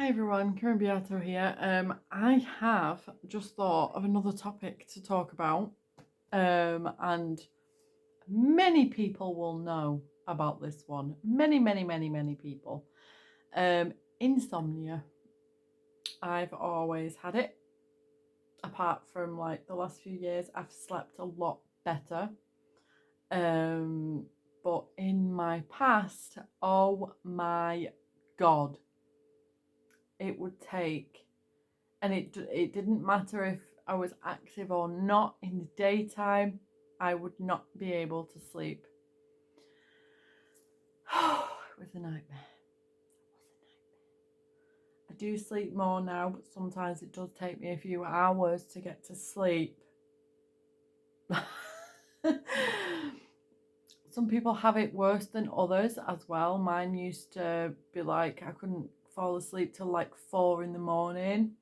Hi everyone, Artho here. I have just thought of another topic to talk about, and many people will know about this one. Many people. Insomnia. I've always had it. Apart from like the last few years, I've slept a lot better. But in my past, oh my god, it would take. And it didn't matter if I was active or not in the daytime, I would not be able to sleep. It was a nightmare. I do sleep more now, but sometimes it does take me a few hours to get to sleep. Some people have it worse than others as well. Mine used to be like I couldn't fall asleep till like 4 in the morning.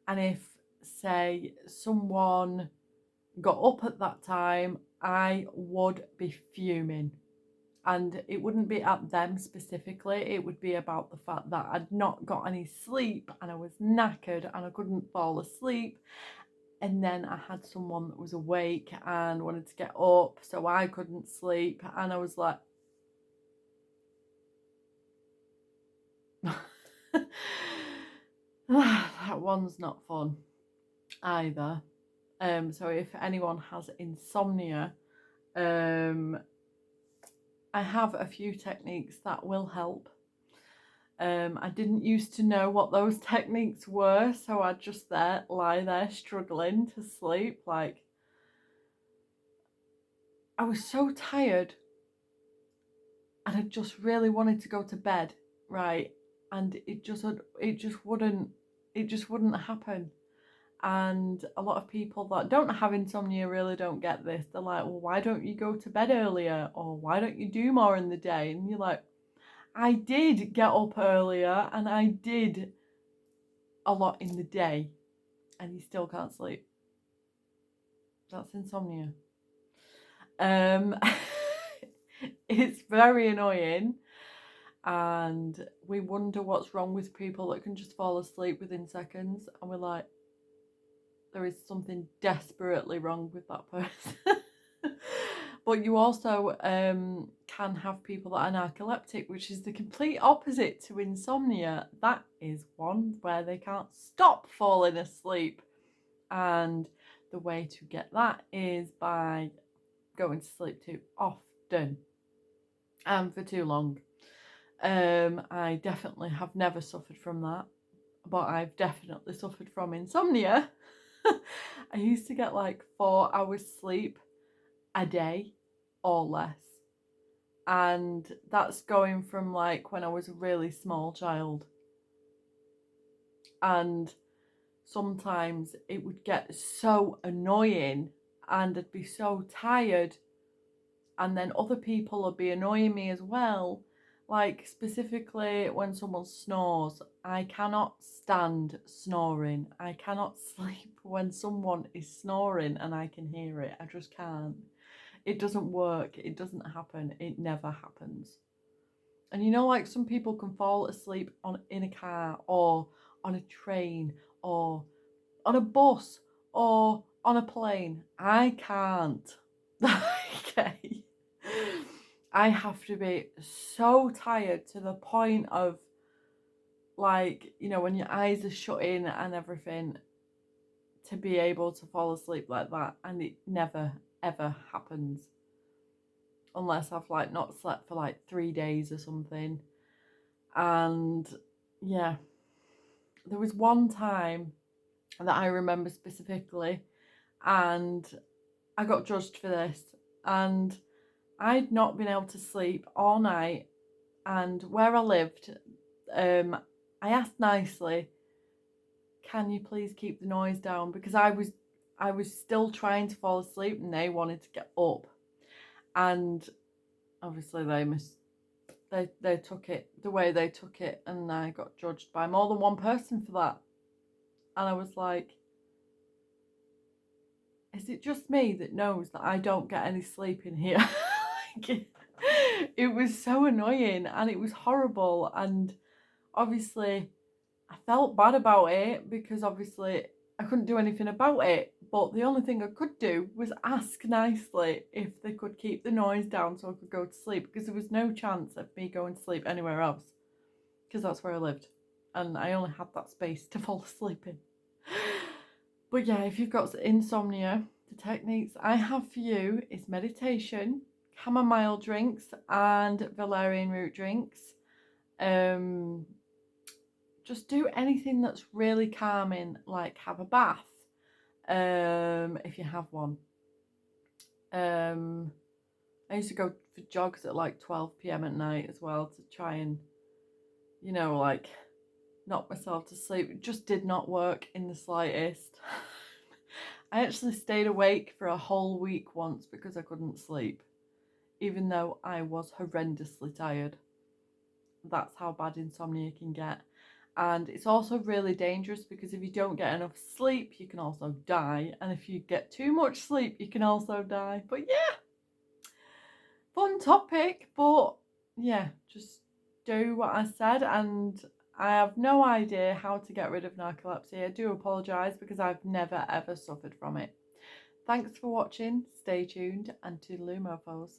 And if, say, someone got up at that time, I would be fuming. And it wouldn't be at them specifically, it would be about the fact that I'd not got any sleep and I was knackered and I couldn't fall asleep. And then I had someone that was awake and wanted to get up, so I couldn't sleep. And I was like, that one's not fun either. So if anyone has insomnia, I have a few techniques that will help. I didn't used to know what those techniques were, so I'd just lie there struggling to sleep. Like, I was so tired and I just really wanted to go to bed, right? And it just wouldn't happen. And a lot of people that don't have insomnia really don't get this. They're like, well, why don't you go to bed earlier? Or why don't you do more in the day? And you're like, I did get up earlier and I did a lot in the day, and you still can't sleep. That's insomnia. It's very annoying, and we wonder what's wrong with people that can just fall asleep within seconds, and we're like, there is something desperately wrong with that person. But you also can have people that are narcoleptic, which is the complete opposite to insomnia. That is one where they can't stop falling asleep. And the way to get that is by going to sleep too often and for too long. I definitely have never suffered from that, but I've definitely suffered from insomnia. I used to get like 4 hours sleep a day or less. And that's going from like when I was a really small child. And sometimes it would get so annoying and I'd be so tired. And then other people would be annoying me as well. Like, specifically when someone snores, I cannot stand snoring. I cannot sleep when someone is snoring and I can hear it. I just can't. It doesn't work. It doesn't happen. It never happens. And you know, like some people can fall asleep in a car or on a train or on a bus or on a plane. I can't. Okay. I have to be so tired to the point of, like, you know, when your eyes are shut in and everything, to be able to fall asleep like that. And it never ever happens unless I've like not slept for like 3 days or something. And yeah, there was one time that I remember specifically, and I got judged for this, and I'd not been able to sleep all night. And where I lived, I asked nicely, can you please keep the noise down, because I was still trying to fall asleep and they wanted to get up. And obviously they took it the way they took it, and I got judged by more than one person for that. And I was like, is it just me that knows that I don't get any sleep in here? Like, it was so annoying and it was horrible. And obviously I felt bad about it because obviously I couldn't do anything about it. But the only thing I could do was ask nicely if they could keep the noise down so I could go to sleep, because there was no chance of me going to sleep anywhere else, because that's where I lived and I only had that space to fall asleep in. But yeah, if you've got insomnia, the techniques I have for you is meditation, chamomile drinks, and valerian root drinks. Just do anything that's really calming, like have a bath, if you have one. I used to go for jogs at like 12 p.m. at night as well to try and, like knock myself to sleep. It just did not work in the slightest. I actually stayed awake for a whole week once because I couldn't sleep, even though I was horrendously tired. That's how bad insomnia can get. And it's also really dangerous because if you don't get enough sleep, you can also die. And if you get too much sleep, you can also die. But yeah, fun topic. But yeah, just do what I said. And I have no idea how to get rid of narcolepsy. I do apologise because I've never ever suffered from it. Thanks for watching. Stay tuned and toodaloo mofos.